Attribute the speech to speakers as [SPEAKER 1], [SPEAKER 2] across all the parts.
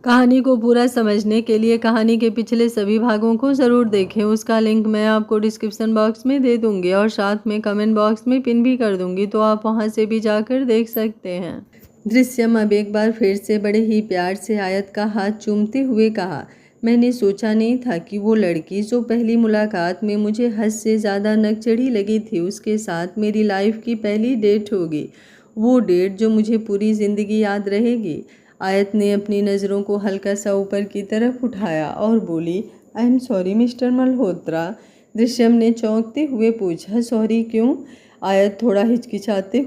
[SPEAKER 1] कहानी को पूरा समझने के लिए कहानी के पिछले सभी भागों को ज़रूर देखें। उसका लिंक मैं आपको डिस्क्रिप्शन बॉक्स में दे दूंगी और साथ में कमेंट बॉक्स में पिन भी कर दूंगी, तो आप वहां से भी जाकर देख सकते हैं। दृश्यम अब एक बार फिर से बड़े ही प्यार से आयत का हाथ चूमते हुए कहा, मैंने सोचा नहीं था कि वो लड़की जो पहली मुलाकात में मुझे हद से ज़्यादा नकचढ़ी लगी थी, उसके साथ मेरी लाइफ की पहली डेट होगी। वो डेट जो मुझे पूरी ज़िंदगी याद रहेगी। आयत ने अपनी नज़रों को हल्का सा ऊपर की तरफ उठाया और बोली, I am sorry mister Malhotra. Drishyam ने चौंकते हुए पूछा, सॉरी क्यों? आयत थोड़ा हिचकिचाते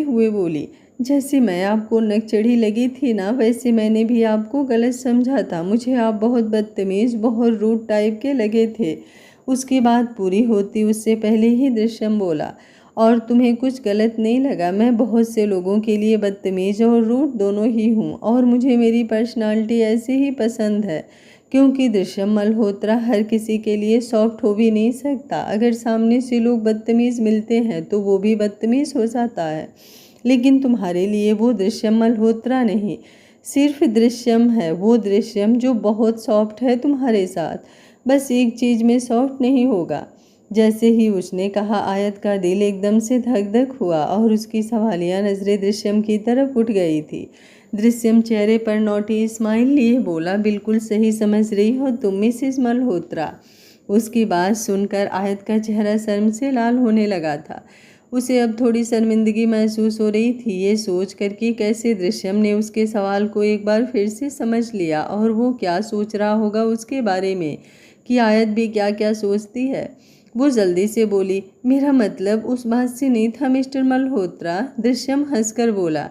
[SPEAKER 1] हुए बोली जैसे मैं आपको नकचढ़ी लगी थी ना, वैसे मैंने भी आपको गलत समझा था। मुझे आप बहुत बदतमीज़, बहुत रूड टाइप के लगे थे। उसकी बात पूरी होती उससे पहले ही दृश्यम बोला, और तुम्हें कुछ गलत नहीं लगा? मैं बहुत से लोगों के लिए बदतमीज़ और रूड दोनों ही हूँ, और मुझे मेरी पर्सनालिटी ऐसे ही पसंद है, क्योंकि दृश्यम मल्होत्रा हर किसी के लिए सॉफ्ट हो भी नहीं सकता। अगर सामने से लोग बदतमीज़ मिलते हैं तो वो भी बदतमीज़ हो जाता है, लेकिन तुम्हारे लिए वो दृश्यम मल्होत्रा नहीं, सिर्फ दृश्यम है। वो दृश्यम जो बहुत सॉफ्ट है तुम्हारे साथ, बस एक चीज़ में सॉफ्ट नहीं होगा। जैसे ही उसने कहा, आयत का दिल एकदम से धक धक हुआ और उसकी सवालिया नज़रें दृश्यम की तरफ उठ गई थी। दृश्यम चेहरे पर नोटी स्माइल लिए बोला, बिल्कुल सही समझ रही हो तुम मिसेस मल्होत्रा। उसकी बात सुनकर आयत का चेहरा शर्म से लाल होने लगा था। उसे अब थोड़ी शर्मिंदगी महसूस हो रही थी, ये सोच कर कि कैसे दृश्यम ने उसके सवाल को एक बार फिर से समझ लिया और वो क्या सोच रहा होगा उसके बारे में, कि आयत भी क्या क्या सोचती है। वो जल्दी से बोली, मेरा मतलब उस बात से नहीं था मिस्टर मल्होत्रा। दृश्यम हंसकर बोला,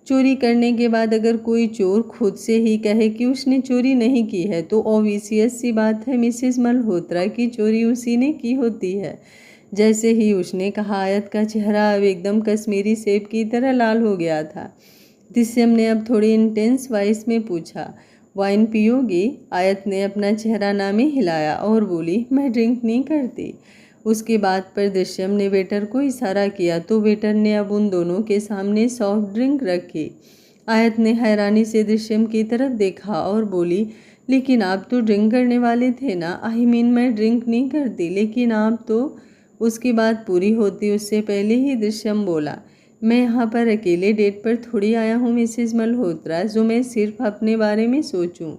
[SPEAKER 1] चोरी करने के बाद अगर कोई चोर खुद से ही कहे कि उसने चोरी नहीं की है तो ऑब्वियस सी बात है मिसेस मल्होत्रा की चोरी उसी ने की होती है। जैसे ही उसने कहा, आयत का चेहरा अब एकदम कश्मीरी सेब की तरह लाल हो गया था। दृश्यम ने अब थोड़ी इंटेंस वॉइस में पूछा, वाइन पियोगी? आयत ने अपना चेहरा नामे हिलाया और बोली, मैं ड्रिंक नहीं करती। उसकी बात पर दृश्यम ने वेटर को इशारा किया तो वेटर ने अब उन दोनों के सामने सॉफ्ट ड्रिंक रखी। आयत ने हैरानी से दृश्यम की तरफ देखा और बोली, लेकिन आप तो ड्रिंक करने वाले थे ना? आई मीन मैं ड्रिंक नहीं करती, लेकिन आप तो। उसकी बात पूरी होती उससे पहले ही दृश्यम बोला, मैं यहाँ पर अकेले डेट पर थोड़ी आया हूँ मिसेस मल्होत्रा जो मैं सिर्फ अपने बारे में सोचूं।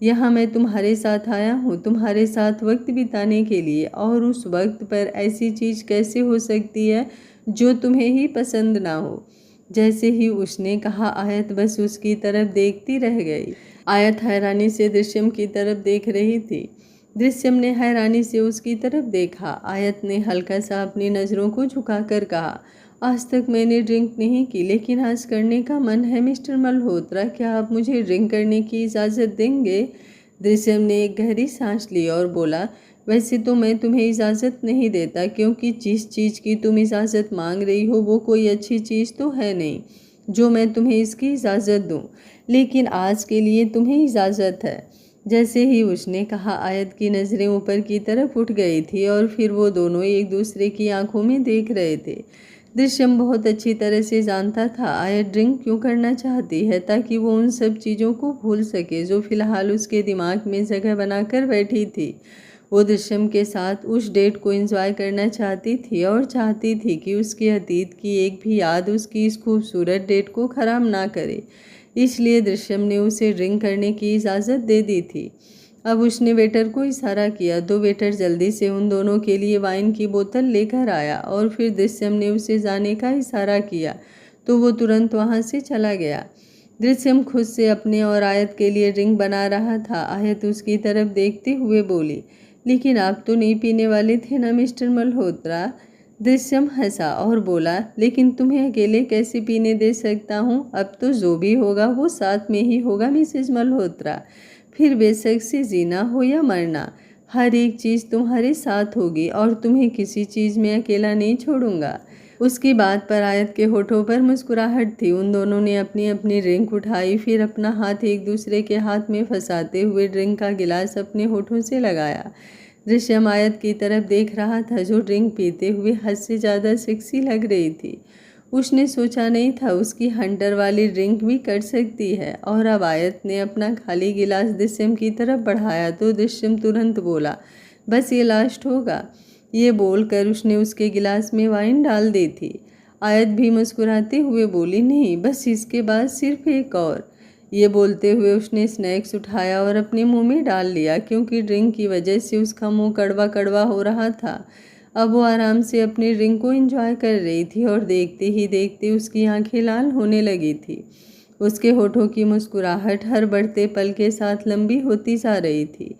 [SPEAKER 1] यहाँ मैं तुम्हारे साथ आया हूँ, तुम्हारे साथ वक्त बिताने के लिए, और उस वक्त पर ऐसी चीज़ कैसे हो सकती है जो तुम्हें ही पसंद ना हो। जैसे ही उसने कहा, आयत बस उसकी तरफ देखती रह गई। आयत हैरानी से दृश्यम की तरफ देख रही थी। दृश्यम ने हैरानी से उसकी तरफ देखा। आयत ने हल्का सा अपनी नज़रों को झुकाकर कहा, आज तक मैंने ड्रिंक नहीं की, लेकिन आज करने का मन है मिस्टर मल्होत्रा। क्या आप मुझे ड्रिंक करने की इजाज़त देंगे? दृश्यम ने एक गहरी सांस ली और बोला, वैसे तो मैं तुम्हें इजाज़त नहीं देता, क्योंकि जिस चीज़ की तुम इजाज़त मांग रही हो वो कोई अच्छी चीज़ तो है नहीं जो मैं तुम्हें इसकी इजाज़त दूँ, लेकिन आज के लिए तुम्हें इजाज़त है। जैसे ही उसने कहा, आयत की नज़रें ऊपर की तरफ उठ गई थी और फिर वो दोनों एक दूसरे की आंखों में देख रहे थे। दृश्यम बहुत अच्छी तरह से जानता था आयत ड्रिंक क्यों करना चाहती है, ताकि वो उन सब चीज़ों को भूल सके जो फिलहाल उसके दिमाग में जगह बनाकर बैठी थी। वो दृश्यम के साथ उस डेट को एंजॉय करना चाहती थी और चाहती थी कि उसके अतीत की एक भी याद उसकी इस खूबसूरत डेट को ख़राब ना करे। इसलिए दृश्यम ने उसे ड्रिंक करने की इजाज़त दे दी थी। अब उसने वेटर को इशारा किया तो वेटर जल्दी से उन दोनों के लिए वाइन की बोतल लेकर आया, और फिर दृश्यम ने उसे जाने का इशारा किया तो वो तुरंत वहाँ से चला गया। दृश्यम खुद से अपने और आयत के लिए ड्रिंक बना रहा था। आयत उसकी तरफ देखते हुए बोली, लेकिन आप तो नहीं पीने वाले थे ना मिस्टर मल्होत्रा? दृश्यम हंसा और बोला, लेकिन तुम्हें अकेले कैसे पीने दे सकता हूँ? अब तो जो भी होगा वो साथ में ही होगा मिसेस मल्होत्रा। फिर बेशक से जीना हो या मरना, हर एक चीज़ तुम्हारे साथ होगी और तुम्हें किसी चीज़ में अकेला नहीं छोड़ूंगा। उसकी बात पर आयत के होठों पर मुस्कुराहट थी। उन दोनों ने अपनी अपनी ड्रिंक उठाई, फिर अपना हाथ एक दूसरे के हाथ में फंसाते हुए ड्रिंक का गिलास अपने होठों से लगाया। दृश्यम आयत की तरफ देख रहा था जो ड्रिंक पीते हुए हद से ज़्यादा सेक्सी लग रही थी। उसने सोचा नहीं था उसकी हंटर वाली ड्रिंक भी कर सकती है। और अब आयत ने अपना खाली गिलास दृश्यम की तरफ बढ़ाया तो दृश्यम तुरंत बोला, बस ये लास्ट होगा। ये बोलकर उसने उसके गिलास में वाइन डाल दी थी। आयत भी मुस्कुराते हुए बोली, नहीं, बस इसके बाद सिर्फ एक और। ये बोलते हुए उसने स्नैक्स उठाया और अपने मुंह में डाल लिया, क्योंकि ड्रिंक की वजह से उसका मुंह कड़वा कड़वा हो रहा था। अब वो आराम से अपनी ड्रिंक को एंजॉय कर रही थी और देखते ही देखते उसकी आंखें लाल होने लगी थी। उसके होठों की मुस्कुराहट हर बढ़ते पल के साथ लंबी होती जा रही थी।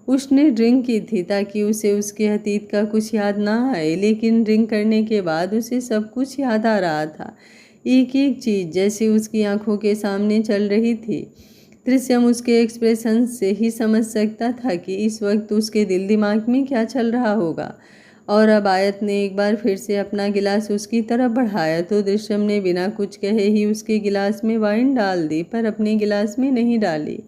[SPEAKER 1] उसने ड्रिंक की थी ताकि उसे उसके अतीत का कुछ याद ना आए, लेकिन ड्रिंक करने के बाद उसे सब कुछ याद आ रहा था। एक एक चीज़ जैसे उसकी आंखों के सामने चल रही थी। दृश्यम उसके एक्सप्रेशन से ही समझ सकता था कि इस वक्त उसके दिल दिमाग में क्या चल रहा होगा। और अब आयत ने एक बार फिर से अपना गिलास उसकी तरफ बढ़ाया तो दृश्यम ने बिना कुछ कहे ही उसके गिलास में वाइन डाल दी, पर अपने गिलास में नहीं डाली।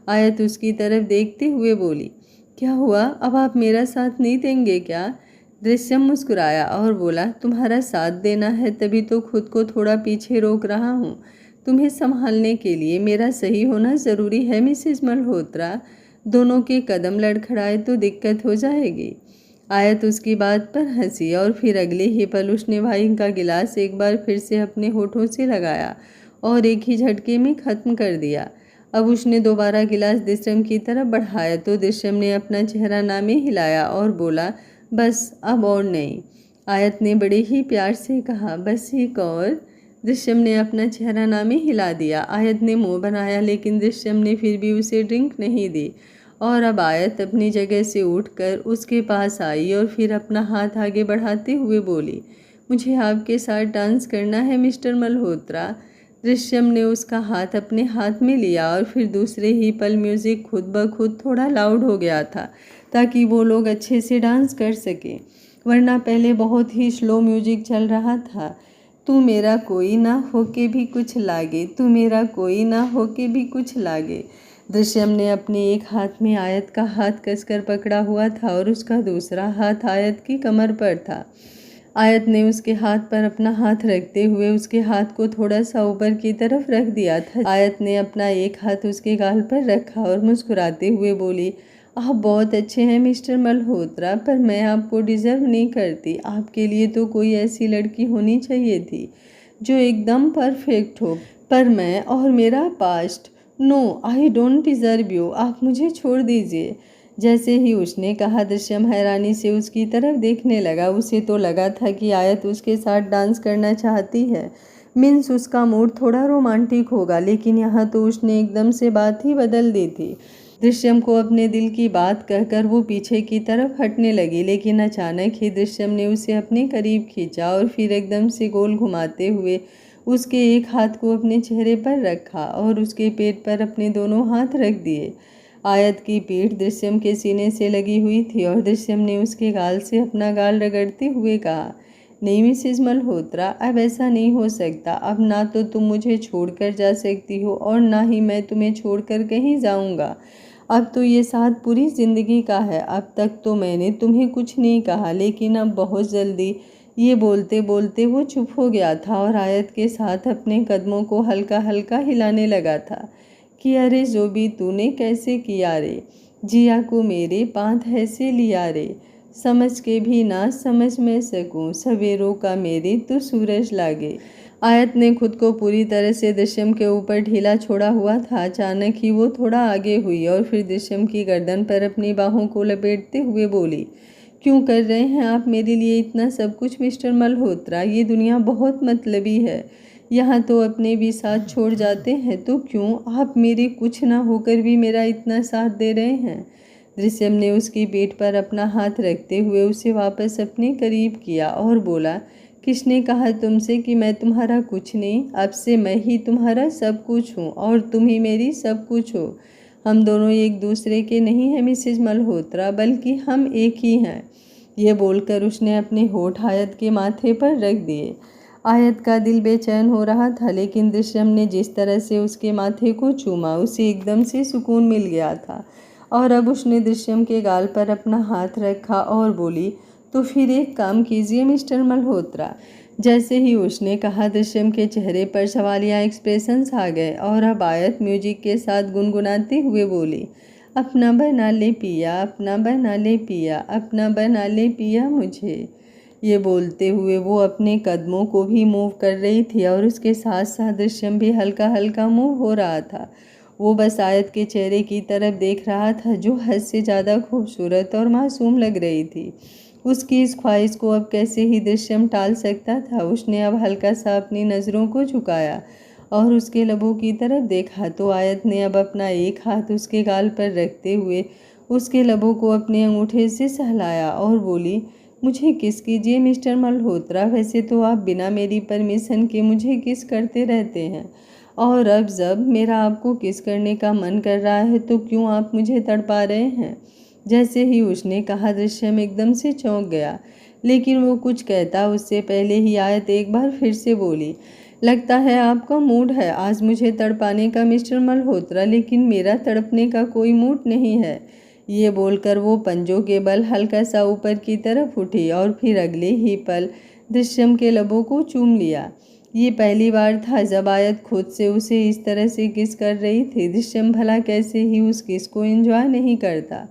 [SPEAKER 1] आयत उसकी तरफ देखते हुए बोली, क्या हुआ, अब आप मेरा साथ नहीं देंगे क्या? दृश्यम मुस्कुराया और बोला, तुम्हारा साथ देना है तभी तो खुद को थोड़ा पीछे रोक रहा हूँ। तुम्हें संभालने के लिए मेरा सही होना ज़रूरी है मिसेज मल्होत्रा। दोनों के कदम लड़खड़ाए तो दिक्कत हो जाएगी। आयत उसकी बात पर हंसी और फिर अगले ही पल उसने वाइन का गिलास एक बार फिर से अपने होठों से लगाया और एक ही झटके में ख़त्म कर दिया। अब उसने दोबारा गिलास दृश्यम की तरफ बढ़ाया तो दृश्यम ने अपना चेहरा नामे हिलाया और बोला, बस अब और नहीं। आयत ने बड़े ही प्यार से कहा, बस एक और। दृश्यम ने अपना चेहरा नामे हिला दिया। आयत ने मुंह बनाया, लेकिन दृश्यम ने फिर भी उसे ड्रिंक नहीं दी। और अब आयत अपनी जगह से उठकर उसके पास आई और फिर अपना हाथ आगे बढ़ाते हुए बोली, मुझे आपके साथ डांस करना है मिस्टर मल्होत्रा। दृश्यम ने उसका हाथ अपने हाथ में लिया और फिर दूसरे ही पल म्यूज़िक खुद ब खुद थोड़ा लाउड हो गया था ताकि वो लोग अच्छे से डांस कर सकें, वरना पहले बहुत ही स्लो म्यूजिक चल रहा था। तू मेरा कोई ना होके भी कुछ लागे, तू मेरा कोई ना होके भी कुछ लागे। दृश्यम ने अपने एक हाथ में आयत का हाथ कसकर पकड़ा हुआ था और उसका दूसरा हाथ आयत की कमर पर था। आयत ने उसके हाथ पर अपना हाथ रखते हुए उसके हाथ को थोड़ा सा ऊपर की तरफ रख दिया था। आयत ने अपना एक हाथ उसके गाल पर रखा और मुस्कुराते हुए बोली, आप बहुत अच्छे हैं मिस्टर मल्होत्रा, पर मैं आपको डिज़र्व नहीं करती। आपके लिए तो कोई ऐसी लड़की होनी चाहिए थी जो एकदम परफेक्ट हो, पर मैं और मेरा past, no, I don't deserve you. आप मुझे छोड़ दीजिए। जैसे ही उसने कहा दृश्यम हैरानी से उसकी तरफ देखने लगा। उसे तो लगा था कि आयत उसके साथ डांस करना चाहती है, मीन्स उसका मूड थोड़ा रोमांटिक होगा, लेकिन यहाँ तो उसने एकदम से बात ही बदल दी थी। दृश्यम को अपने दिल की बात कहकर वो पीछे की तरफ हटने लगी, लेकिन अचानक ही दृश्यम ने उसे अपने करीब खींचा और फिर एकदम से गोल घुमाते हुए उसके एक हाथ को अपने चेहरे पर रखा और उसके पेट पर अपने दोनों हाथ रख दिए। आयत की पीठ दृश्यम के सीने से लगी हुई थी और दृश्यम ने उसके गाल से अपना गाल रगड़ते हुए कहा, नहीं मिसेज मल्होत्रा, अब ऐसा नहीं हो सकता। अब ना तो तुम मुझे छोड़कर जा सकती हो और ना ही मैं तुम्हें छोड़कर कहीं जाऊंगा। अब तो ये साथ पूरी ज़िंदगी का है। अब तक तो मैंने तुम्हें कुछ नहीं कहा, लेकिन अब बहुत जल्दी। ये बोलते बोलते वो चुप हो गया था और आयत के साथ अपने कदमों को हल्का हल्का हिलाने लगा था कि अरे जो भी तूने कैसे किया रे, जिया को मेरे पांथ ऐसे लिया रे, समझ के भी ना समझ में सकूं, सवेरों का मेरे तो सूरज लागे। आयत ने खुद को पूरी तरह से दृश्यम के ऊपर ढीला छोड़ा हुआ था। अचानक ही वो थोड़ा आगे हुई और फिर दृश्यम की गर्दन पर अपनी बाहों को लपेटते हुए बोली, क्यों कर रहे हैं आप मेरे लिए इतना सब कुछ मिस्टर मल्होत्रा? ये दुनिया बहुत मतलबी है। यहाँ तो अपने भी साथ छोड़ जाते हैं, तो क्यों आप मेरे कुछ ना होकर भी मेरा इतना साथ दे रहे हैं? दृश्यम ने उसकी पीठ पर अपना हाथ रखते हुए उसे वापस अपने करीब किया और बोला, किसने कहा तुमसे कि मैं तुम्हारा कुछ नहीं? अब से मैं ही तुम्हारा सब कुछ हूँ और तुम ही मेरी सब कुछ हो। हम दोनों एक दूसरे के नहीं हैं मिसेज मल्होत्रा, बल्कि हम एक ही हैं। ये बोलकर उसने अपने होठ आयत के माथे पर रख दिए। आयत का दिल बेचैन हो रहा था, लेकिन दृश्यम ने जिस तरह से उसके माथे को चूमा उसे एकदम से सुकून मिल गया था। और अब उसने दृश्यम के गाल पर अपना हाथ रखा और बोली, तो फिर एक काम कीजिए मिस्टर मल्होत्रा, जैसे ही उसने कहा दृश्यम के चेहरे पर सवालिया एक्सप्रेशंस आ गए और अब आयत म्यूजिक के साथ गुनगुनाते हुए बोली, अपना बना ले पिया, अपना बना ले पिया, अपना बना ले पिया मुझे। ये बोलते हुए वो अपने कदमों को भी मूव कर रही थी और उसके साथ साथ दृश्यम भी हल्का हल्का मूव हो रहा था। वो बस आयत के चेहरे की तरफ देख रहा था जो हद से ज़्यादा खूबसूरत और मासूम लग रही थी। उसकी इस ख्वाहिश को अब कैसे ही दृश्यम टाल सकता था। उसने अब हल्का सा अपनी नज़रों को झुकाया और उसके लबों की तरफ देखा तो आयत ने अब अपना एक हाथ उसके गाल पर रखते हुए उसके लबों को अपने अंगूठे से सहलाया और बोली, मुझे किस कीजिए मिस्टर मल्होत्रा, वैसे तो आप बिना मेरी परमिशन के मुझे किस करते रहते हैं, और अब जब मेरा आपको किस करने का मन कर रहा है तो क्यों आप मुझे तड़पा रहे हैं। जैसे ही उसने कहा दृश्यम एकदम से चौंक गया, लेकिन वो कुछ कहता उससे पहले ही आयत एक बार फिर से बोली, लगता है आपका मूड है आज मुझे तड़पाने का मिस्टर मल्होत्रा, लेकिन मेरा तड़पने का कोई मूड नहीं है। ये बोलकर वो पंजों के बल हल्का सा ऊपर की तरफ उठी और फिर अगले ही पल दृश्यम के लबों को चूम लिया। ये पहली बार था जब आयत खुद से उसे इस तरह से किस कर रही थी। दृश्यम भला कैसे ही उस किस को एंजॉय नहीं करता।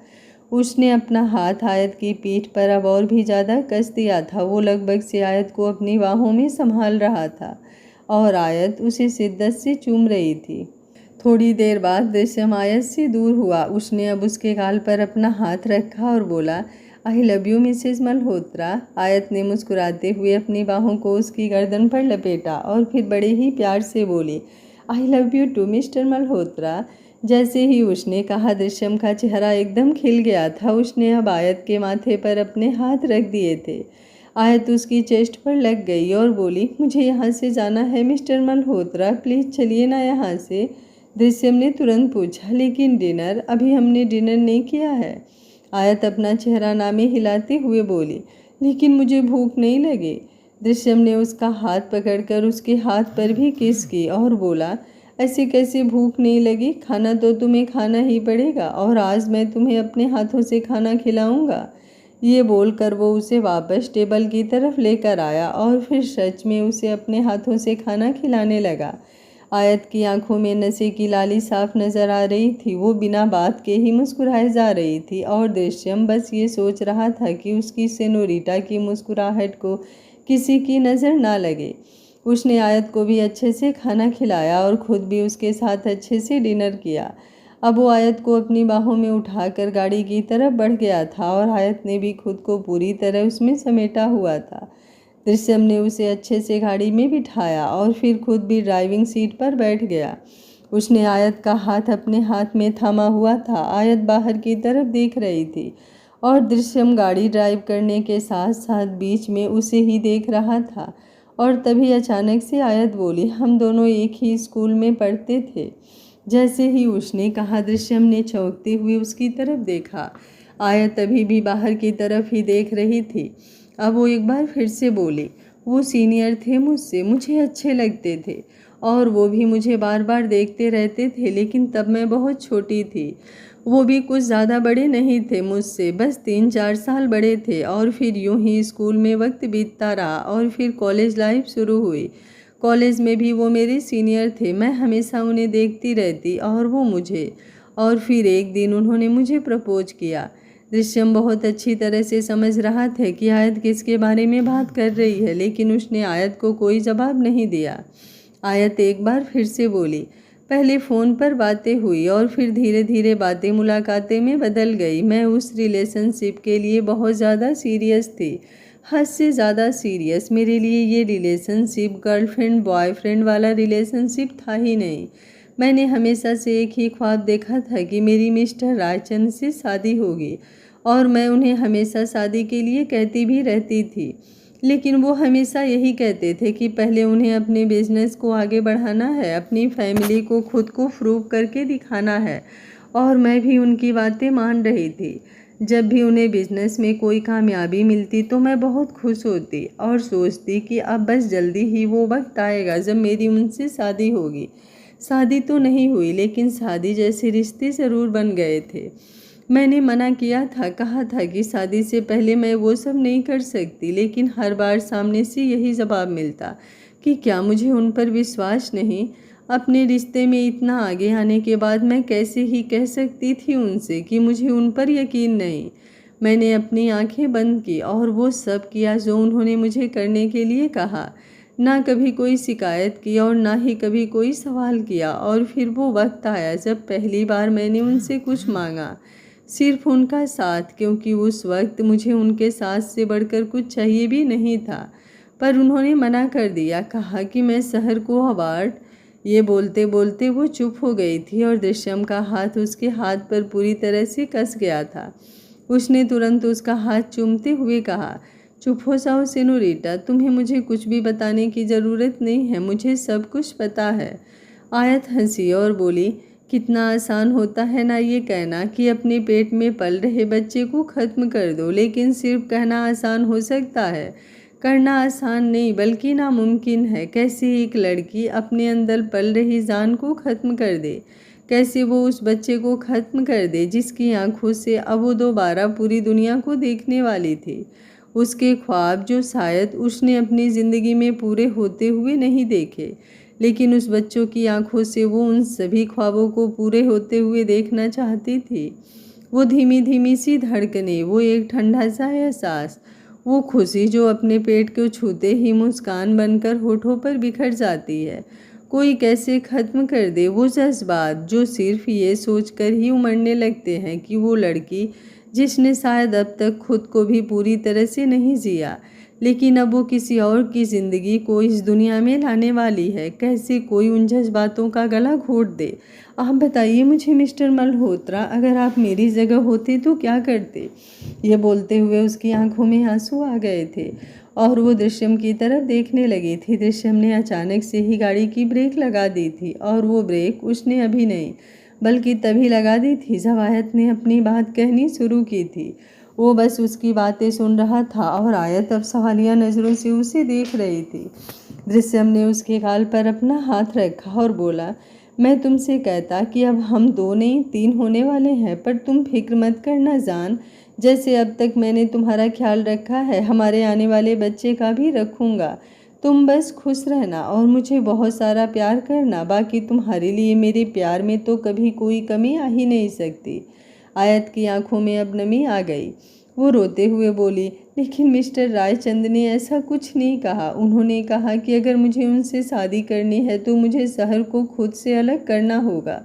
[SPEAKER 1] उसने अपना हाथ आयत की पीठ पर अब और भी ज़्यादा कस दिया था। वो लगभग से आयत को अपनी बाहों में संभाल रहा था और आयत उसे शिद्दत से चूम रही थी। थोड़ी देर बाद दृश्यम आयत से दूर हुआ। उसने अब उसके गाल पर अपना हाथ रखा और बोला, I love you Mrs Malhotra. Aayat ने मुस्कुराते हुए अपनी बाहों को उसकी गर्दन पर लपेटा और फिर बड़े ही प्यार से बोली, I love you too mister Malhotra. जैसे ही उसने कहा दृश्यम का चेहरा एकदम खिल गया था। उसने अब आयत के माथे पर अपने हाथ रख दिए थे। आयत उसकी चेस्ट पर लग गई और बोली, मुझे यहाँ से जाना है मिस्टर मल्होत्रा, प्लीज़ चलिए ना यहाँ से। दृश्यम ने तुरंत पूछा, लेकिन डिनर, अभी हमने डिनर नहीं किया है। आयत अपना चेहरा नामे हिलाते हुए बोली, लेकिन मुझे भूख नहीं लगी। दृश्यम ने उसका हाथ पकड़कर उसके हाथ पर भी किस की और बोला, ऐसे कैसे भूख नहीं लगी, खाना तो तुम्हें खाना ही पड़ेगा और आज मैं तुम्हें अपने हाथों से खाना खिलाऊंगा। ये बोलकर वो उसे वापस टेबल की तरफ लेकर आया और फिर सच में उसे अपने हाथों से खाना खिलाने लगा। आयत की आंखों में नशे की लाली साफ नजर आ रही थी। वो बिना बात के ही मुस्कुराए जा रही थी और दृश्यम बस ये सोच रहा था कि उसकी सेनोरिटा की मुस्कुराहट को किसी की नज़र ना लगे। उसने आयत को भी अच्छे से खाना खिलाया और खुद भी उसके साथ अच्छे से डिनर किया। अब वो आयत को अपनी बाहों में उठाकर गाड़ी की तरफ बढ़ गया था और आयत ने भी खुद को पूरी तरह उसमें समेटा हुआ था। दृश्यम ने उसे अच्छे से गाड़ी में बिठाया और फिर खुद भी ड्राइविंग सीट पर बैठ गया। उसने आयत का हाथ अपने हाथ में थामा हुआ था। आयत बाहर की तरफ देख रही थी और दृश्यम गाड़ी ड्राइव करने के साथ साथ बीच में उसे ही देख रहा था। और तभी अचानक से आयत बोली, हम दोनों एक ही स्कूल में पढ़ते थे। जैसे ही उसने कहा दृश्यम ने चौंकते हुए उसकी तरफ देखा। आयत अभी भी बाहर की तरफ ही देख रही थी। अब वो एक बार फिर से बोली, वो सीनियर थे मुझसे, मुझे अच्छे लगते थे और वो भी मुझे बार बार देखते रहते थे, लेकिन तब मैं बहुत छोटी थी। वो भी कुछ ज़्यादा बड़े नहीं थे मुझसे, बस 3-4 साल बड़े थे। और फिर यूं ही स्कूल में वक्त बीतता रहा और फिर कॉलेज लाइफ शुरू हुई। कॉलेज में भी वो मेरे सीनियर थे। मैं हमेशा उन्हें देखती रहती और वो मुझे। और फिर एक दिन उन्होंने मुझे प्रपोज किया। दृश्यम बहुत अच्छी तरह से समझ रहा था कि आयत किसके बारे में बात कर रही है, लेकिन उसने आयत को कोई जवाब नहीं दिया। आयत एक बार फिर से बोली, पहले फ़ोन पर बातें हुई और फिर धीरे धीरे बातें मुलाकातें में बदल गई। मैं उस रिलेशनशिप के लिए बहुत ज़्यादा सीरियस थी, हद से ज़्यादा सीरियस। मेरे लिए ये रिलेशनशिप गर्लफ्रेंड बॉयफ्रेंड वाला रिलेशनशिप था ही नहीं। मैंने हमेशा से एक ही ख्वाब देखा था कि मेरी मिस्टर रायचंद से शादी होगी और मैं उन्हें हमेशा शादी के लिए कहती भी रहती थी, लेकिन वो हमेशा यही कहते थे कि पहले उन्हें अपने बिजनेस को आगे बढ़ाना है, अपनी फैमिली को खुद को प्रूव करके दिखाना है। और मैं भी उनकी बातें मान रही थी। जब भी उन्हें बिजनेस में कोई कामयाबी मिलती तो मैं बहुत खुश होती और सोचती कि अब बस जल्दी ही वो वक्त आएगा जब मेरी उनसे शादी होगी। शादी तो नहीं हुई, लेकिन शादी जैसे रिश्ते ज़रूर बन गए थे। मैंने मना किया था, कहा था कि शादी से पहले मैं वो सब नहीं कर सकती, लेकिन हर बार सामने से यही जवाब मिलता कि क्या मुझे उन पर विश्वास नहीं। अपने रिश्ते में इतना आगे आने के बाद मैं कैसे ही कह सकती थी उनसे कि मुझे उन पर यकीन नहीं। मैंने अपनी आंखें बंद की और वो सब किया जो उन्होंने मुझे करने के लिए कहा। ना कभी कोई शिकायत की और ना ही कभी कोई सवाल किया। और फिर वो वक्त आया जब पहली बार मैंने उनसे कुछ मांगा, सिर्फ उनका साथ, क्योंकि उस वक्त मुझे उनके साथ से बढ़कर कुछ चाहिए भी नहीं था। पर उन्होंने मना कर दिया, कहा कि मैं शहर को अवार्ड। ये बोलते बोलते वो चुप हो गई थी और दृश्यम का हाथ उसके हाथ पर पूरी तरह से कस गया था। उसने तुरंत उसका हाथ चूमते हुए कहा, चुप हो जाओ सेनोरिटा, तुम्हें मुझे कुछ भी बताने की ज़रूरत नहीं है, मुझे सब कुछ पता है। आयत हंसी और बोली, कितना आसान होता है ना ये कहना कि अपने पेट में पल रहे बच्चे को ख़त्म कर दो, लेकिन सिर्फ कहना आसान हो सकता है, करना आसान नहीं बल्कि नामुमकिन है। कैसे एक लड़की अपने अंदर पल रही जान को ख़त्म कर दे, कैसे वो उस बच्चे को ख़त्म कर दे जिसकी आंखों से अब वो दोबारा पूरी दुनिया को देखने वाली थी। उसके ख्वाब जो शायद उसने अपनी ज़िंदगी में पूरे होते हुए नहीं देखे, लेकिन उस बच्चों की आंखों से वो उन सभी ख्वाबों को पूरे होते हुए देखना चाहती थी। वो धीमी धीमी सी धड़कनें, वो एक ठंडा सा एहसास, वो खुशी जो अपने पेट को छूते ही मुस्कान बनकर होठों पर बिखर जाती है। कोई कैसे ख़त्म कर दे वो जज्बात जो सिर्फ ये सोचकर ही उमड़ने लगते हैं कि वो लड़की जिसने शायद अब तक खुद को भी पूरी तरह से नहीं जिया, लेकिन अब वो किसी और की ज़िंदगी को इस दुनिया में लाने वाली है, कैसे कोई उन जज्बातों का गला घोट दे। आप बताइए मुझे मिस्टर मल्होत्रा, अगर आप मेरी जगह होते तो क्या करते। ये बोलते हुए उसकी आंखों में आंसू आ गए थे और वो दृश्यम की तरफ देखने लगी थी। दृश्यम ने अचानक से ही गाड़ी की ब्रेक लगा दी थी और वो ब्रेक उसने अभी नहीं बल्कि तभी लगा दी थी जब आयत ने अपनी बात कहनी शुरू की थी। वो बस उसकी बातें सुन रहा था और आयत अब सवालिया नज़रों से उसे देख रही थी। दृश्यम ने उसके गाल पर अपना हाथ रखा और बोला, मैं तुमसे कहता कि अब हम 2 नहीं 3 होने वाले हैं, पर तुम फिक्र मत करना जान, जैसे अब तक मैंने तुम्हारा ख्याल रखा है हमारे आने वाले बच्चे का भी रखूँगा। तुम बस खुश रहना और मुझे बहुत सारा प्यार करना, बाकी तुम्हारे लिए मेरे प्यार में तो कभी कोई कमी आ ही नहीं सकती। आयत की आंखों में अब नमी आ गई। वो रोते हुए बोली, लेकिन मिस्टर रायचंद ने ऐसा कुछ नहीं कहा। उन्होंने कहा कि अगर मुझे उनसे शादी करनी है तो मुझे शहर को खुद से अलग करना होगा।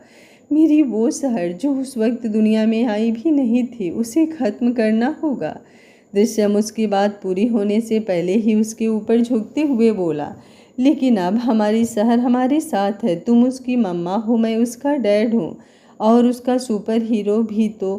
[SPEAKER 1] मेरी वो शहर जो उस वक्त दुनिया में आई भी नहीं थी, उसे ख़त्म करना होगा। दृश्यम उसकी बात पूरी होने से पहले ही उसके ऊपर झुकते हुए बोला, लेकिन अब हमारी शहर हमारे साथ है, तुम उसकी मम्मा हो, मैं उसका डैड हूँ और उसका सुपर हीरो भी, तो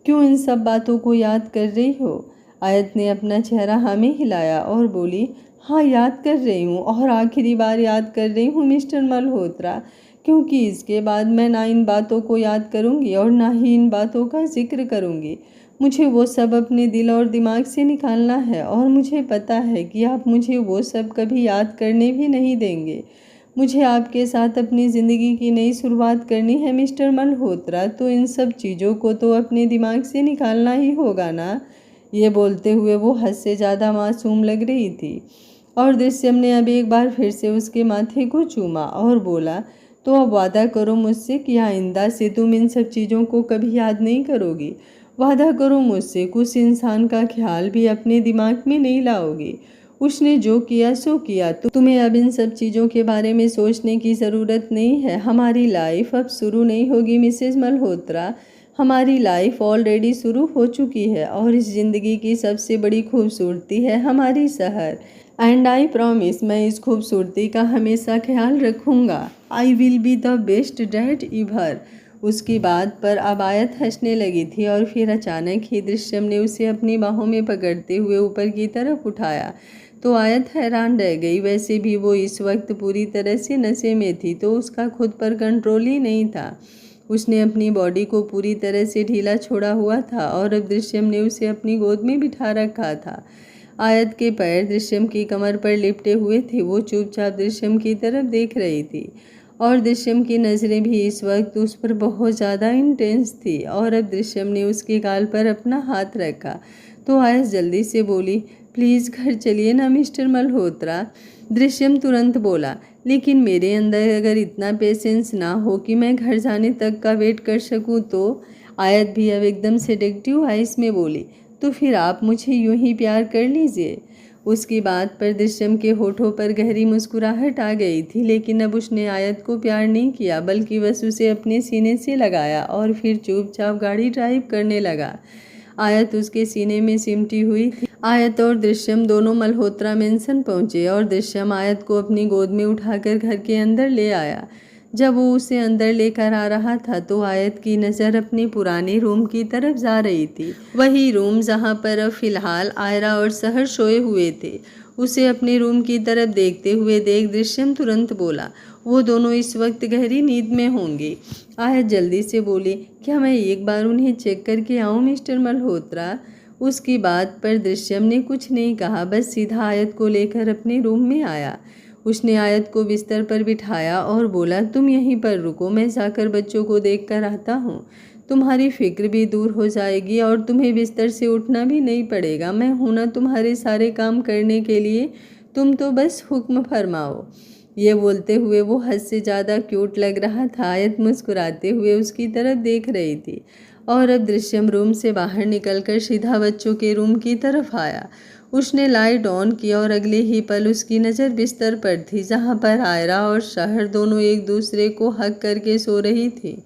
[SPEAKER 1] क्यों इन सब बातों को याद कर रही हो। आयत ने अपना चेहरा हाँ में हिलाया और बोली, हाँ याद कर रही हूँ और आखिरी बार याद कर रही हूँ मिस्टर मल्होत्रा, क्योंकि इसके बाद मैं ना इन बातों को याद करूँगी और ना ही इन बातों का जिक्र करूँगी। मुझे वो सब अपने दिल और दिमाग से निकालना है और मुझे पता है कि आप मुझे वो सब कभी याद करने भी नहीं देंगे। मुझे आपके साथ अपनी ज़िंदगी की नई शुरुआत करनी है मिस्टर मल्होत्रा, तो इन सब चीज़ों को तो अपने दिमाग से निकालना ही होगा ना। ये बोलते हुए वो हद से ज़्यादा मासूम लग रही थी और दृश्यम ने अब एक बार फिर से उसके माथे को चूमा और बोला, तो अब वादा करो मुझसे कि आइंदा से तुम इन सब चीज़ों को कभी याद नहीं करोगी। वादा करो मुझसे, कुछ इंसान का ख्याल भी अपने दिमाग में नहीं लाओगी। उसने जो किया सो किया, तो तुम्हें अब इन सब चीज़ों के बारे में सोचने की ज़रूरत नहीं है। हमारी लाइफ अब शुरू नहीं होगी मिसेज मल्होत्रा, हमारी लाइफ ऑलरेडी शुरू हो चुकी है और इस ज़िंदगी की सबसे बड़ी खूबसूरती है हमारी शहर। एंड आई प्रॉमिस, मैं इस खूबसूरती का हमेशा ख्याल रखूँगा। I will be the best dad ever. उसकी बात पर अब आयत हंसने लगी थी और फिर अचानक ही दृश्यम ने उसे अपनी बाहों में पकड़ते हुए ऊपर की तरफ उठाया तो आयत हैरान रह गई। वैसे भी वो इस वक्त पूरी तरह से नशे में थी, तो उसका खुद पर कंट्रोल ही नहीं था। उसने अपनी बॉडी को पूरी तरह से ढीला छोड़ा हुआ था और अब दृश्यम ने उसे अपनी गोद में बिठा रखा था। आयत के पैर दृश्यम की कमर पर लिपटे हुए थे। वो चुपचाप दृश्यम की तरफ देख रही थी और दृश्यम की नज़रें भी इस वक्त उस पर बहुत ज़्यादा इंटेंस थी। और अब दृश्यम ने उसके गाल पर अपना हाथ रखा तो आयत जल्दी से बोली, प्लीज़ घर चलिए ना मिस्टर मल्होत्रा। दृश्यम तुरंत बोला, लेकिन मेरे अंदर अगर इतना पेशेंस ना हो कि मैं घर जाने तक का वेट कर सकूं तो। आयत भी अब एकदम सेडेक्टिव आइस में बोली, तो फिर आप मुझे यूं ही प्यार कर लीजिए। उसकी बात पर दृश्यम के होठों पर गहरी मुस्कुराहट आ गई थी, लेकिन अब उसने आयत को प्यार नहीं किया बल्कि बस उसे अपने सीने से लगाया और फिर चुपचाप गाड़ी ड्राइव करने लगा। आयत उसके सीने में सिमटी हुई थी। आयत और दृश्यम दोनों मल्होत्रा मेंशन पहुंचे और दृश्यम आयत को अपनी गोद में उठाकर घर के अंदर ले आया। जब वो उसे अंदर लेकर आ रहा था तो आयत की नज़र अपने पुराने रूम की तरफ जा रही थी, वही रूम जहां पर अब फिलहाल आयरा और सहर सोए हुए थे। उसे अपने रूम की तरफ देखते हुए देख दृश्यम तुरंत बोला, वो दोनों इस वक्त गहरी नींद में होंगे। आयत जल्दी से बोली, क्या मैं एक बार उन्हें चेक करके आऊँ मिस्टर मल्होत्रा। उसकी बात पर दृश्यम ने कुछ नहीं कहा, बस सीधा आयत को लेकर अपने रूम में आया। उसने आयत को बिस्तर पर बिठाया और बोला, तुम यहीं पर रुको, मैं जाकर बच्चों को देख कर आता हूँ। तुम्हारी फिक्र भी दूर हो जाएगी और तुम्हें बिस्तर से उठना भी नहीं पड़ेगा। मैं हूं ना तुम्हारे सारे काम करने के लिए, तुम तो बस हुक्म फरमाओ। ये बोलते हुए वो हद से ज़्यादा क्यूट लग रहा था। आयत मुस्कुराते हुए उसकी तरफ देख रही थी और अब दृश्यम रूम से बाहर निकलकर सीधा बच्चों के रूम की तरफ आया। उसने लाइट ऑन किया और अगले ही पल उसकी नज़र बिस्तर पर थी जहां पर आयरा और शहर दोनों एक दूसरे को हग करके सो रही थी।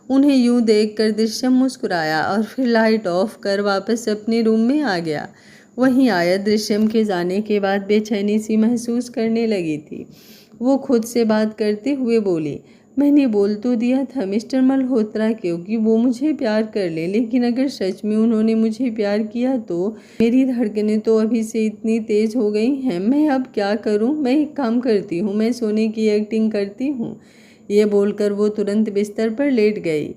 [SPEAKER 1] उन्हें यूं देखकर दृश्यम मुस्कुराया और फिर लाइट ऑफ कर वापस अपने रूम में आ गया। वहीं आयत दृश्यम के जाने के बाद बेचैनी सी महसूस करने लगी थी। वो खुद से बात करते हुए बोली, मैंने बोल तो दिया था मिस्टर मल्होत्रा क्योंकि वो मुझे प्यार कर ले, लेकिन अगर सच में उन्होंने मुझे प्यार किया तो मेरी धड़कनें तो अभी से इतनी तेज हो गई हैं। मैं अब क्या करूं? मैं एक काम करती हूं, मैं सोने की एक्टिंग करती हूं। ये बोलकर वो तुरंत बिस्तर पर लेट गई।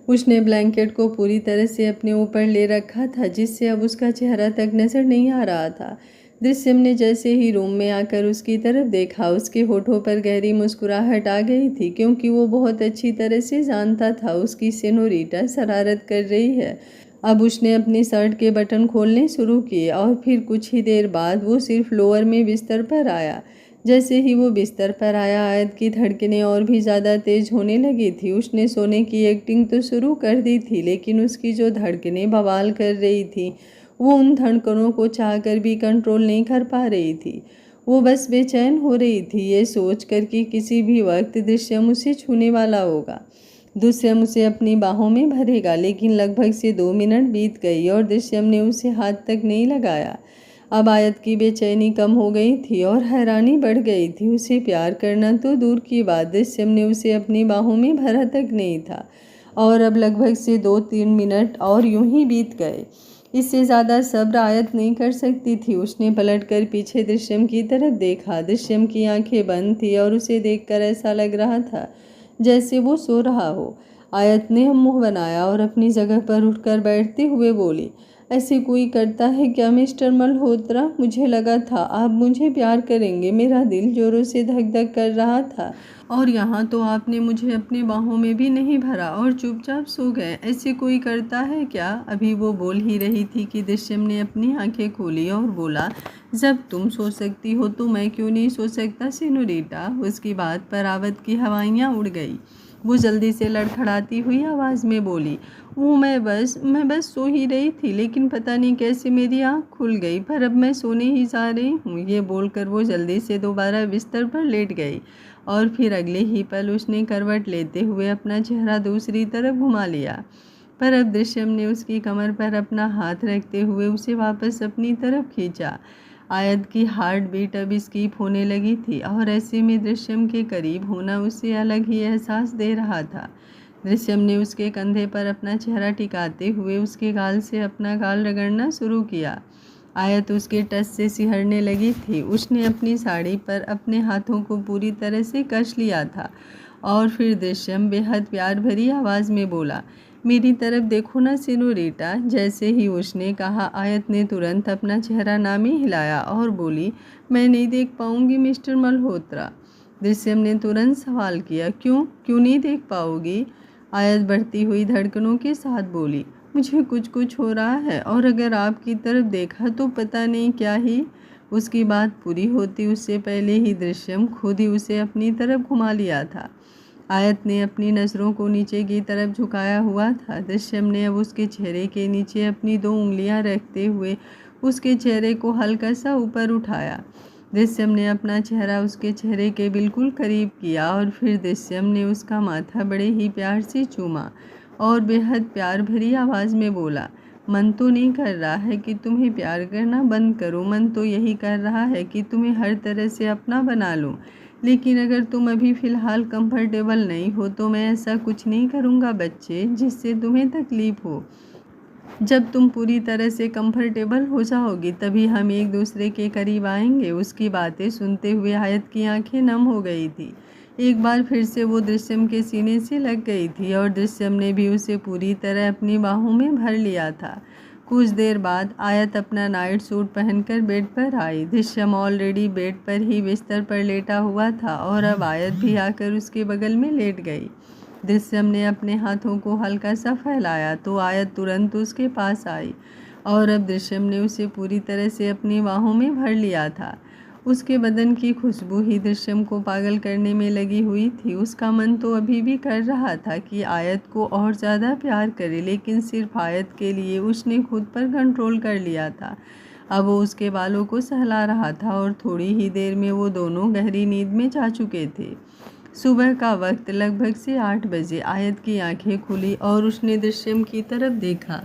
[SPEAKER 1] उसने ब्लैंकेट को पूरी तरह से अपने ऊपर ले रखा था जिससे अब उसका चेहरा तक नजर नहीं आ रहा था। दृश्यम ने जैसे ही रूम में आकर उसकी तरफ देखा, उसके होठों पर गहरी मुस्कुराहट आ गई थी क्योंकि वो बहुत अच्छी तरह से जानता था उसकी सेनोरिटा शरारत कर रही है। अब उसने अपनी शर्ट के बटन खोलने शुरू किए और फिर कुछ ही देर बाद वो सिर्फ लोअर में बिस्तर पर आया। जैसे ही वो बिस्तर पर आया, आयत की धड़कनें और भी ज़्यादा तेज होने लगी थी। उसने सोने की एक्टिंग तो शुरू कर दी थी, लेकिन उसकी जो धड़कनें बवाल कर रही थी वो उन धड़कनों को चाहकर भी कंट्रोल नहीं कर पा रही थी। वो बस बेचैन हो रही थी, ये सोच कर कि किसी भी वक्त दृश्यम उसे छूने वाला होगा, दृश्यम उसे अपनी बाहों में भरेगा। लेकिन लगभग से 2 मिनट बीत गई और दृश्यम ने उसे हाथ तक नहीं लगाया। अब आयत की बेचैनी कम हो गई थी और हैरानी बढ़ गई थी। उसे प्यार करना तो दूर की बात, दृश्यम ने उसे अपनी बाहों में भरा तक नहीं था। और अब लगभग से 2-3 मिनट और यूं ही बीत गए। इससे ज़्यादा सब्र आयत नहीं कर सकती थी। उसने पलटकर पीछे दृश्यम की तरफ देखा। दृश्यम की आंखें बंद थी और उसे देखकर ऐसा लग रहा था जैसे वो सो रहा हो। आयत ने मुंह बनाया और अपनी जगह पर उठकर बैठते हुए बोली, ऐसे कोई करता है क्या मिस्टर मल्होत्रा? मुझे लगा था आप मुझे प्यार करेंगे। मेरा दिल जोरों से धक धक कर रहा था और यहाँ तो आपने मुझे अपनी बाहों में भी नहीं भरा और चुपचाप सो गए। ऐसे कोई करता है क्या? अभी वो बोल ही रही थी कि दृश्यम ने अपनी आंखें खोली और बोला, जब तुम सो सकती हो तो मैं क्यों नहीं सो सकता सेनोरिटा। उसकी बात पर आवत की हवाइयाँ उड़ गई। वो जल्दी से लड़खड़ाती हुई आवाज़ में बोली, वो मैं बस सो ही रही थी, लेकिन पता नहीं कैसे मेरी आँख खुल गई, पर अब मैं सोने ही जा रही हूँ। ये बोलकर वो जल्दी से दोबारा बिस्तर पर लेट गई और फिर अगले ही पल उसने करवट लेते हुए अपना चेहरा दूसरी तरफ घुमा लिया। पर अब दृश्यम ने उसकी कमर पर अपना हाथ रखते हुए उसे वापस अपनी तरफ खींचा। आयत की हार्ट बीट अब स्कीप होने लगी थी और ऐसे में दृश्यम के करीब होना उसे अलग ही एहसास दे रहा था। दृश्यम ने उसके कंधे पर अपना चेहरा टिकाते हुए उसके गाल से अपना गाल रगड़ना शुरू किया। आयत उसके टच से सिहरने लगी थी। उसने अपनी साड़ी पर अपने हाथों को पूरी तरह से कस लिया था और फिर दृश्यम बेहद प्यार भरी आवाज़ में बोला, मेरी तरफ देखो ना सेनोरिटा। जैसे ही उसने कहा, आयत ने तुरंत अपना चेहरा ना में हिलाया और बोली, मैं नहीं देख पाऊंगी मिस्टर मल्होत्रा। दृश्यम ने तुरंत सवाल किया, क्यों नहीं देख पाओगी? आयत बढ़ती हुई धड़कनों के साथ बोली, मुझे कुछ कुछ हो रहा है और अगर आपकी तरफ देखा तो पता नहीं क्या ही। उसकी बात पूरी होती उससे पहले ही दृश्यम खुद ही उसे अपनी तरफ घुमा लिया था। आयत ने अपनी नज़रों को नीचे की तरफ झुकाया हुआ था। दृश्यम ने अब उसके चेहरे के नीचे अपनी 2 उंगलियां रखते हुए उसके चेहरे को हल्का सा ऊपर उठाया। दृश्यम ने अपना चेहरा उसके चेहरे के बिल्कुल करीब किया और फिर दृश्यम ने उसका माथा बड़े ही प्यार से चूमा और बेहद प्यार भरी आवाज़ में बोला, मन तो नहीं कर रहा है कि तुम्हें प्यार करना बंद करो, मन तो यही कर रहा है कि तुम्हें हर तरह से अपना बना लूं। लेकिन अगर तुम अभी फ़िलहाल कंफर्टेबल नहीं हो तो मैं ऐसा कुछ नहीं करूँगा बच्चे जिससे तुम्हें तकलीफ़ हो। जब तुम पूरी तरह से कंफर्टेबल हो जाओगी तभी हम एक दूसरे के करीब आएंगे। उसकी बातें सुनते हुए आयत की आंखें नम हो गई थी। एक बार फिर से वो दृश्यम के सीने से लग गई थी और दृश्यम ने भी उसे पूरी तरह अपनी बाहों में भर लिया था। कुछ देर बाद आयत अपना नाइट सूट पहनकर बेड पर आई। दृश्यम ऑलरेडी बेड पर ही बिस्तर पर लेटा हुआ था और अब आयत भी आकर उसके बगल में लेट गई। दृश्यम ने अपने हाथों को हल्का सा फैलाया तो आयत तुरंत उसके पास आई और अब दृश्यम ने उसे पूरी तरह से अपनी बाहों में भर लिया था। उसके बदन की खुशबू ही दृश्यम को पागल करने में लगी हुई थी। उसका मन तो अभी भी कर रहा था कि आयत को और ज़्यादा प्यार करे, लेकिन सिर्फ आयत के लिए उसने खुद पर कंट्रोल कर लिया था। अब वो उसके बालों को सहला रहा था और थोड़ी ही देर में वो दोनों गहरी नींद में जा चुके थे। सुबह का वक्त लगभग से 8 बजे। आयत की आंखें खुली और उसने दृश्यम की तरफ देखा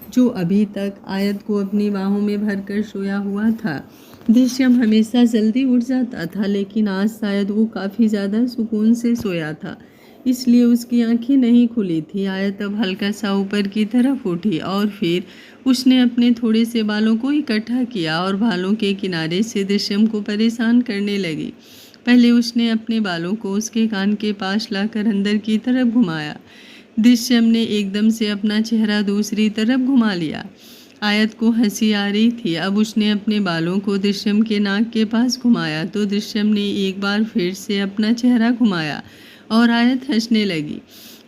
[SPEAKER 1] जो अभी तक आयत को अपनी बाहों में भरकर सोया हुआ था। दृश्यम हमेशा जल्दी उठ जाता था लेकिन आज शायद वो काफ़ी ज़्यादा सुकून से सोया था, इसलिए उसकी आंखें नहीं खुली थी। आयत अब हल्का सा ऊपर की तरफ उठी और फिर उसने अपने थोड़े से बालों को इकट्ठा किया और बालों के किनारे से दृश्यम को परेशान करने लगी। पहले उसने अपने बालों को उसके कान के पास लाकर अंदर की तरफ घुमाया। दृश्यम ने एकदम से अपना चेहरा दूसरी तरफ घुमा लिया। आयत को हंसी आ रही थी। अब उसने अपने बालों को दृश्यम के नाक के पास घुमाया तो दृश्यम ने एक बार फिर से अपना चेहरा घुमाया और आयत हंसने लगी।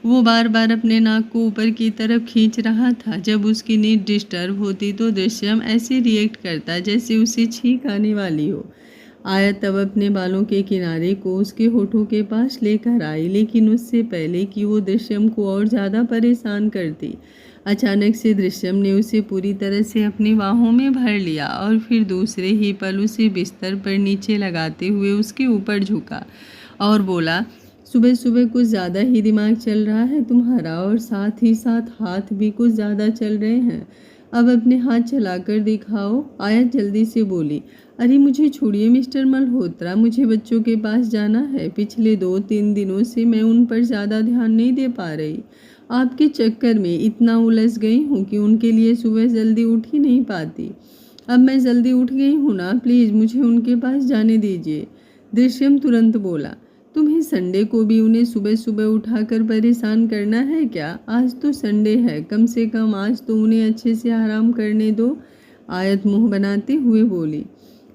[SPEAKER 1] वो बार बार अपने नाक को ऊपर की तरफ खींच रहा था। जब उसकी नींद डिस्टर्ब होती तो दृश्यम ऐसे रिएक्ट करता जैसे उसे छींक आने वाली हो। आयत तब अपने बालों के किनारे को उसके होठों के पास लेकर आई, लेकिन उससे पहले कि वो दृश्यम को और ज़्यादा परेशान करती, अचानक से दृश्यम ने उसे पूरी तरह से अपनी बाहों में भर लिया और फिर दूसरे ही पल उसे बिस्तर पर नीचे लगाते हुए उसके ऊपर झुका और बोला, सुबह सुबह कुछ ज़्यादा ही दिमाग चल रहा है तुम्हारा और साथ ही साथ हाथ भी कुछ ज़्यादा चल रहे हैं। अब अपने हाथ चलाकर दिखाओ। आयत जल्दी से बोली, अरे मुझे छोड़िए मिस्टर मल्होत्रा, मुझे बच्चों के पास जाना है। पिछले 2-3 दिनों से मैं उन पर ज़्यादा ध्यान नहीं दे पा रही। आपके चक्कर में इतना उलझ गई हूँ कि उनके लिए सुबह जल्दी उठ ही नहीं पाती। अब मैं जल्दी उठ गई हूँ ना, प्लीज़ मुझे उनके पास जाने दीजिए। दृश्यम तुरंत बोला, तुम्हें संडे को भी उन्हें सुबह सुबह उठाकर परेशान करना है क्या? आज तो संडे है, कम से कम आज तो उन्हें अच्छे से आराम करने दो। आयत मुंह बनाते हुए बोली,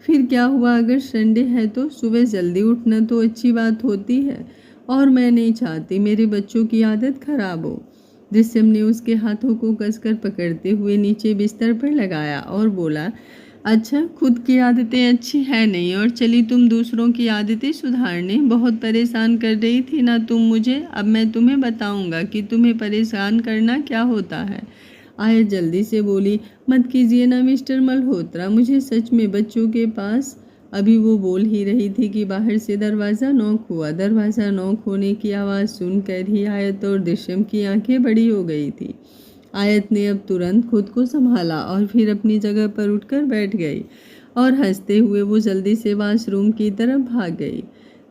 [SPEAKER 1] फिर क्या हुआ अगर संडे है तो? सुबह जल्दी उठना तो अच्छी बात होती है और मैं नहीं चाहती मेरे बच्चों की आदत खराब हो। दृश्यम ने उसके हाथों को कसकर पकड़ते हुए नीचे बिस्तर पर लगाया और बोला, अच्छा खुद की आदतें अच्छी है नहीं और चली तुम दूसरों की आदतें सुधारने। बहुत परेशान कर रही थी ना तुम मुझे, अब मैं तुम्हें बताऊंगा कि तुम्हें परेशान करना क्या होता है। आयत जल्दी से बोली, मत कीजिए ना मिस्टर मल्होत्रा, मुझे सच में बच्चों के पास। अभी वो बोल ही रही थी कि बाहर से दरवाज़ा नॉक हुआ। दरवाज़ा नॉक होने की आवाज़ सुनकर ही आयत और दृश्यम की आंखें बड़ी हो गई थी। आयत ने अब तुरंत खुद को संभाला और फिर अपनी जगह पर उठकर बैठ गई और हंसते हुए वो जल्दी से वॉशरूम की तरफ भाग गई।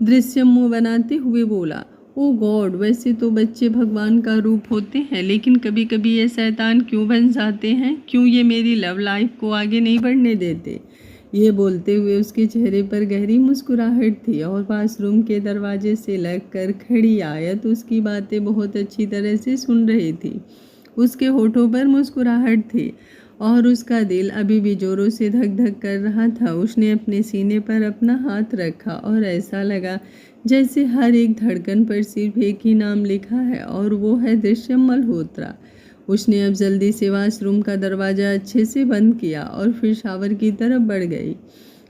[SPEAKER 1] दृश्यम मुँह बनाते हुए बोला, ओ गॉड, वैसे तो बच्चे भगवान का रूप होते हैं, लेकिन कभी कभी ये शैतान क्यों बन जाते हैं? क्यों ये मेरी लव लाइफ को आगे नहीं बढ़ने देते? ये बोलते हुए उसके चेहरे पर गहरी मुस्कुराहट थी और वॉशरूम के दरवाजे से लगकर खड़ी आयत उसकी बातें बहुत अच्छी तरह से सुन रही थी। उसके होठों पर मुस्कुराहट थी और उसका दिल अभी भी जोरों से धक धक कर रहा था। उसने अपने सीने पर अपना हाथ रखा और ऐसा लगा जैसे हर एक धड़कन पर सिर्फ एक ही नाम लिखा है और वो है दृश्यम मल्होत्रा। उसने अब जल्दी से वॉशरूम का दरवाज़ा अच्छे से बंद किया और फिर शावर की तरफ बढ़ गई।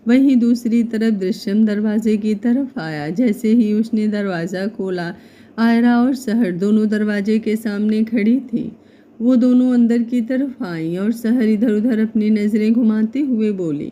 [SPEAKER 1] वहीं दूसरी तरफ दृश्यम दरवाजे की तरफ आया। जैसे ही उसने दरवाज़ा खोला, आयरा और सहर दोनों दरवाजे के सामने खड़ी थी। वो दोनों अंदर की तरफ आईं और सहर इधर उधर अपनी नज़रें घुमाते हुए बोली,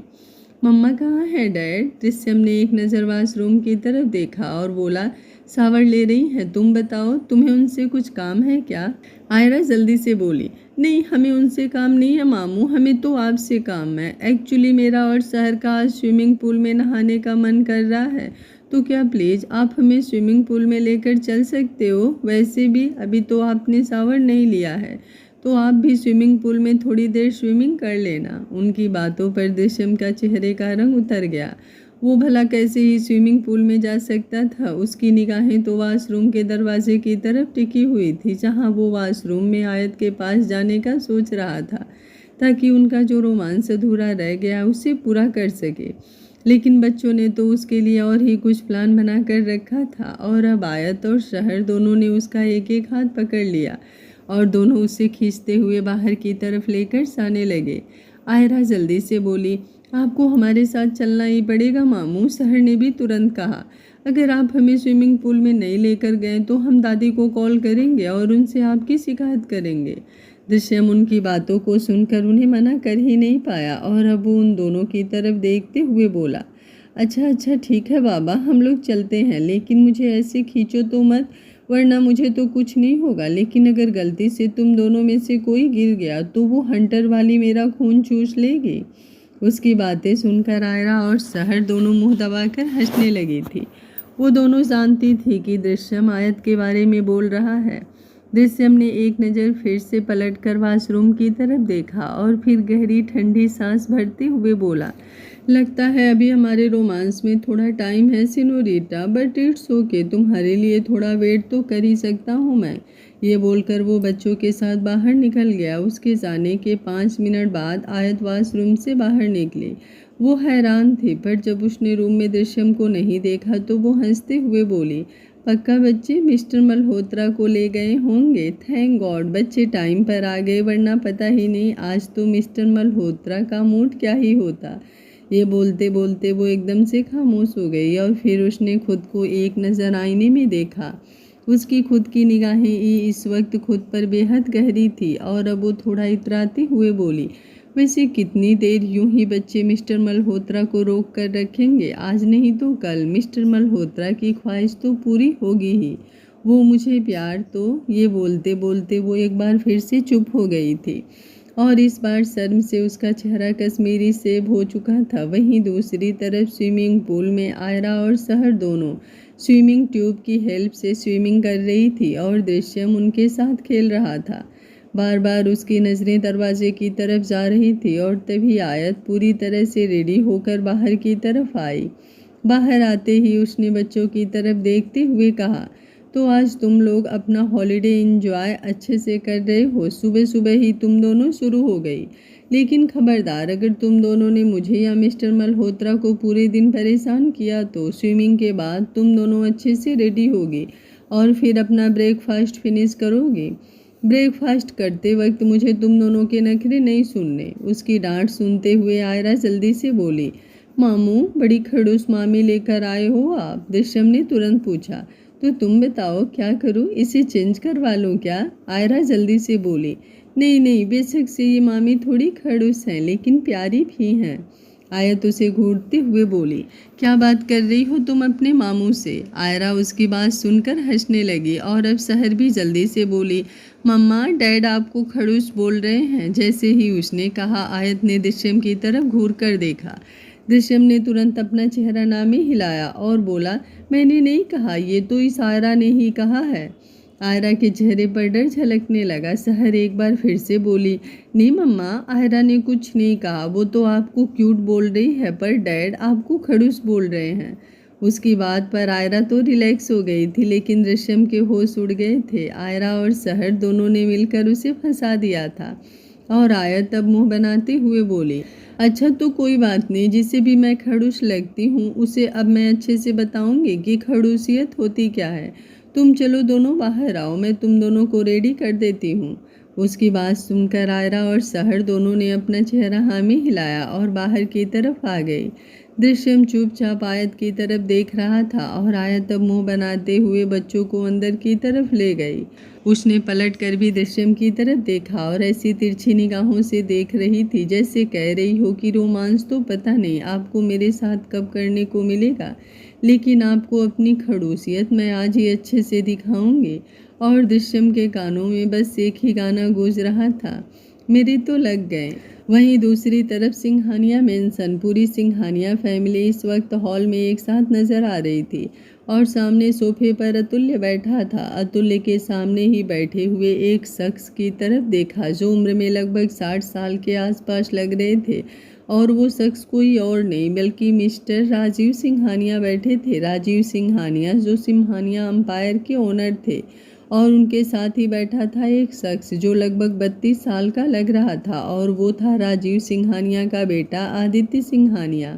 [SPEAKER 1] मम्मा कहाँ है डैड? दृश्यम ने एक नज़र वॉशरूम की तरफ देखा और बोला, शावर ले रही है, तुम बताओ तुम्हें उनसे कुछ काम है क्या? आयरा जल्दी से बोली, नहीं हमें उनसे काम नहीं है मामू, हमें तो आपसे काम है। एक्चुअली मेरा और सहर का आज स्विमिंग पूल में नहाने का मन कर रहा है, तो क्या प्लीज़ आप हमें स्विमिंग पूल में लेकर चल सकते हो? वैसे भी अभी तो आपने शावर नहीं लिया है, तो आप भी स्विमिंग पूल में थोड़ी देर स्विमिंग कर लेना। उनकी बातों पर दृश्यम का चेहरे का रंग उतर गया। वो भला कैसे ही स्विमिंग पूल में जा सकता था? उसकी निगाहें तो वॉशरूम के दरवाजे की तरफ टिकी हुई थी, जहां वो वॉशरूम में आयत के पास जाने का सोच रहा था, ताकि उनका जो रोमांस अधूरा रह गया उसे पूरा कर सके। लेकिन बच्चों ने तो उसके लिए और ही कुछ प्लान बना कर रखा था और अब आयत और शहर दोनों ने उसका एक एक हाथ पकड़ लिया और दोनों उसे खींचते हुए बाहर की तरफ लेकर जाने लगे। आयरा जल्दी से बोली, आपको हमारे साथ चलना ही पड़ेगा मामू। शहर ने भी तुरंत कहा, अगर आप हमें स्विमिंग पूल में नहीं लेकर गए तो हम दादी को कॉल करेंगे और उनसे आपकी शिकायत करेंगे। दृश्यम उनकी बातों को सुनकर उन्हें मना कर ही नहीं पाया और अब वो उन दोनों की तरफ देखते हुए बोला, अच्छा अच्छा ठीक है बाबा, हम लोग चलते हैं, लेकिन मुझे ऐसे खींचो तो मत, वरना मुझे तो कुछ नहीं होगा। लेकिन अगर गलती से तुम दोनों में से कोई गिर गया तो वो हंटर वाली मेरा खून चूस लेगी। उसकी बातें सुनकर आयरा और सहर दोनों मुंह दबाकर हंसने लगी थी। वो दोनों जानती थी कि दृश्यम आयत के बारे में बोल रहा है। दृश्यम ने एक नज़र फिर से पलटकर वॉशरूम की तरफ देखा और फिर गहरी ठंडी सांस भरते हुए बोला, लगता है अभी हमारे रोमांस में थोड़ा टाइम है सिनोरिटा, बट इट्स ओके, तुम्हारे लिए थोड़ा वेट तो कर ही सकता हूँ मैं। ये बोलकर वो बच्चों के साथ बाहर निकल गया। उसके जाने के 5 मिनट बाद आयत वॉशरूम से बाहर निकली। वो हैरान थी, पर जब उसने रूम में दृश्यम को नहीं देखा तो वो हंसते हुए बोली, पक्का बच्चे मिस्टर मल्होत्रा को ले गए होंगे। थैंक गॉड बच्चे टाइम पर आ गए, वरना पता ही नहीं आज तो मिस्टर मल्होत्रा का मूड क्या ही होता। ये बोलते बोलते वो एकदम से खामोश हो गई और फिर उसने खुद को एक नज़र आईने में देखा। उसकी खुद की निगाहें इस वक्त खुद पर बेहद गहरी थी और अब वो थोड़ा इतराते हुए बोली, वैसे कितनी देर यूं ही बच्चे मिस्टर मल्होत्रा को रोक कर रखेंगे? आज नहीं तो कल मिस्टर मल्होत्रा की ख्वाहिश तो पूरी होगी ही। वो मुझे प्यार तो। ये बोलते बोलते वो एक बार फिर से चुप हो गई थी और इस बार शर्म से उसका चेहरा कश्मीरी सेब हो चुका था। वहीं दूसरी तरफ स्विमिंग पूल में आयरा और सहर दोनों स्विमिंग ट्यूब की हेल्प से स्विमिंग कर रही थी और दृश्यम उनके साथ खेल रहा था। बार बार उसकी नज़रें दरवाजे की तरफ जा रही थी और तभी आयत पूरी तरह से रेडी होकर बाहर की तरफ आई। बाहर आते ही उसने बच्चों की तरफ देखते हुए कहा, तो आज तुम लोग अपना हॉलिडे एंजॉय अच्छे से कर रहे हो। सुबह सुबह ही तुम दोनों शुरू हो गई, लेकिन खबरदार अगर तुम दोनों ने मुझे या मिस्टर मल्होत्रा को पूरे दिन परेशान किया तो स्विमिंग के बाद तुम दोनों अच्छे से रेडी होगी और फिर अपना ब्रेकफास्ट फिनिश करोगी। ब्रेकफास्ट करते वक्त मुझे तुम दोनों के नखरे नहीं सुनने। उसकी डांट सुनते हुए आयरा जल्दी से बोली, मामू बड़ी खड़ूस मामी लेकर आए हो आप? दृश्यम ने तुरंत पूछा, तो तुम बताओ क्या करूँ, इसे चेंज करवा लूँ क्या? आयरा जल्दी से बोली, नहीं नहीं, बेशक से ये मामी थोड़ी खड़ूस हैं लेकिन प्यारी भी हैं। आयत उसे घूरते हुए बोली, क्या बात कर रही हो तुम अपने मामू से? आयरा उसकी बात सुनकर हंसने लगी और अब सहर भी जल्दी से बोली, मम्मा डैड आपको खड़ूस बोल रहे हैं। जैसे ही उसने कहा आयत ने दृश्यम की तरफ घूर कर देखा। दृश्यम ने तुरंत अपना चेहरा ना में हिलाया और बोला, मैंने नहीं कहा, ये तो इस आयरा ने ही कहा है। आयरा के चेहरे पर डर झलकने लगा। सहर एक बार फिर से बोली, नहीं मम्मा, आयरा ने कुछ नहीं कहा, वो तो आपको क्यूट बोल रही है, पर डैड आपको खड़ूस बोल रहे हैं। उसकी बात पर आयरा तो रिलैक्स हो गई थी, लेकिन दृश्यम के होश उड़ गए थे। आयरा और सहर दोनों ने मिलकर उसे फंसा दिया था। और आयत अब मुंह बनाते हुए बोली, अच्छा तो कोई बात नहीं, जिसे भी मैं खड़ूस लगती हूँ उसे अब मैं अच्छे से बताऊंगी कि खड़ूसियत होती क्या है। तुम चलो दोनों बाहर आओ, मैं तुम दोनों को रेडी कर देती हूँ। उसकी बात सुनकर आयरा और सहर दोनों ने अपना चेहरा हाँ में हिलाया और बाहर की तरफ आ गई। दृश्यम चुपचाप आयत की तरफ देख रहा था और आयत अब मुंह बनाते हुए बच्चों को अंदर की तरफ ले गई। उसने पलट कर भी दृश्यम की तरफ देखा और ऐसी तिरछी निगाहों से देख रही थी जैसे कह रही हो कि रोमांस तो पता नहीं आपको मेरे साथ कब करने को मिलेगा, लेकिन आपको अपनी खड़ूसियत मैं आज ही अच्छे से दिखाऊंगी। और दृश्यम के कानों में बस एक ही गाना गूंज रहा था, मेरे तो लग गए। वहीं दूसरी तरफ सिंघानिया मेंशन पूरी सिंघानिया फैमिली इस वक्त हॉल में एक साथ नजर आ रही थी और सामने सोफे पर अतुल्य बैठा था। अतुल्य के सामने ही बैठे हुए एक शख्स की तरफ देखा जो उम्र में लगभग 60 साल के आसपास लग रहे थे और वो शख्स कोई और नहीं बल्कि मिस्टर राजीव सिंघानिया बैठे थे। राजीव सिंघानिया जो सिंघानिया अंपायर के ओनर थे और उनके साथ ही बैठा था एक शख्स जो लगभग 32 साल का लग रहा था और वो था राजीव सिंघानिया का बेटा आदित्य सिंघानिया।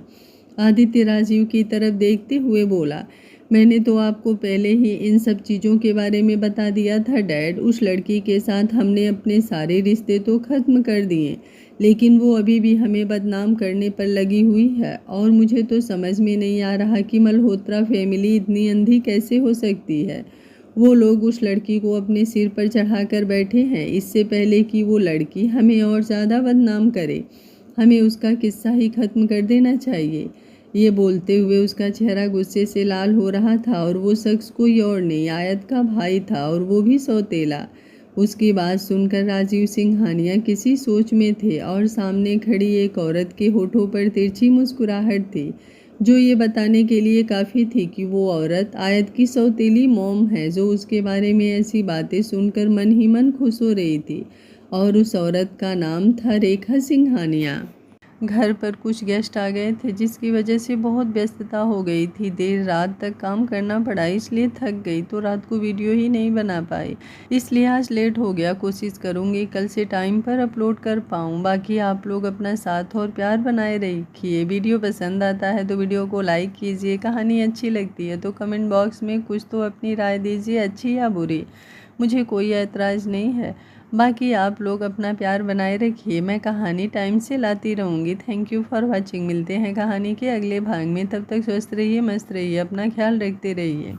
[SPEAKER 1] आदित्य राजीव की तरफ देखते हुए बोला, मैंने तो आपको पहले ही इन सब चीज़ों के बारे में बता दिया था डैड। उस लड़की के साथ हमने अपने सारे रिश्ते तो ख़त्म कर दिए, लेकिन वो अभी भी हमें बदनाम करने पर लगी हुई है और मुझे तो समझ में नहीं आ रहा कि मल्होत्रा फैमिली इतनी अंधी कैसे हो सकती है। वो लोग उस लड़की को अपने सिर पर चढ़ाकर बैठे हैं इससे पहले कि वो लड़की हमें और ज़्यादा बदनाम करे। हमें उसका किस्सा ही ख़त्म कर देना चाहिए। ये बोलते हुए उसका चेहरा गुस्से से लाल हो रहा था और वो शख्स कोई और नहीं आयत का भाई था और वो भी सौतेला। उसकी बात सुनकर राजीव सिंघानिया किसी सोच में थे और सामने खड़ी एक औरत के होठों पर तिरछी मुस्कुराहट थी जो ये बताने के लिए काफ़ी थी कि वो औरत आयत की सौतेली मॉम है जो उसके बारे में ऐसी बातें सुनकर मन ही मन खुश हो रही थी। और उस औरत का नाम था रेखा सिंघानिया। घर पर कुछ गेस्ट आ गए थे जिसकी वजह से बहुत व्यस्तता हो गई थी। देर रात तक काम करना पड़ा इसलिए थक गई तो रात को वीडियो ही नहीं बना पाई, इसलिए आज लेट हो गया। कोशिश करूँगी कल से टाइम पर अपलोड कर पाऊँ। बाकी आप लोग अपना साथ और प्यार बनाए रखिए। वीडियो पसंद आता है तो वीडियो को लाइक कीजिए। कहानी अच्छी लगती है तो कमेंट बॉक्स में कुछ तो अपनी राय दीजिए, अच्छी या बुरी, मुझे कोई ऐतराज़ नहीं है। बाकी आप लोग अपना प्यार बनाए रखिए। मैं कहानी टाइम से लाती रहूँगी। Thank you for watching. मिलते हैं कहानी के अगले भाग में, तब तक स्वस्थ रहिए, मस्त रहिए, अपना ख्याल रखते रहिए।